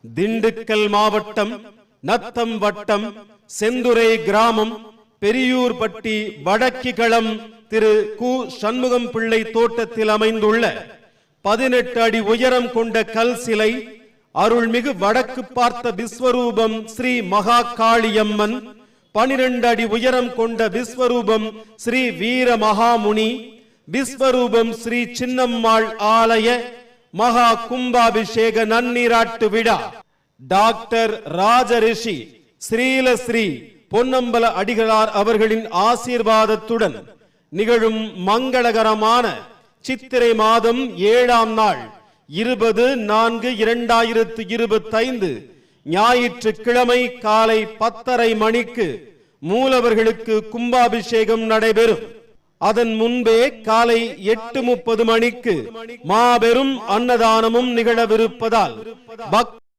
திண்டுக்கல் மாவட்டம் நத்தம் வட்டம் செந்துறை கிராமம் பெரியூர்பட்டி வடக்கிகளம் திரு கு சண்முகம் பிள்ளை தோட்டத்தில் அமைந்துள்ள 18 அடி உயரம் கொண்ட கல் சிலை அருள்மிகு வடக்கு பார்த்த விஸ்வரூபம் ஸ்ரீ மகா காளியம்மன், 12 அடி உயரம் கொண்ட விஸ்வரூபம் ஸ்ரீ வீர மகாமுனி, விஸ்வரூபம் ஸ்ரீ சின்னம்மாள் ஆலய மகா கும்பாபிஷேக நன்னீராட்டு விழா டாக்டர் ராஜரிஷி ஸ்ரீலஸ்ரீ பொன்னம்பல அடிகளார் அவர்களின் ஆசீர்வாதத்துடன் நிகழும் மங்களகரமான சித்திரை மாதம் 7ஆம் நாள் 20/4/2025 ஞாயிற்றுக்கிழமை காலை 10:30 மணிக்கு மூலவர்களுக்கு கும்பாபிஷேகம் நடைபெறும். அதன் முன்பே காலை 8:30 மணிக்கு மாபெரும் அன்னதானமும் நிகழவிருப்பதால்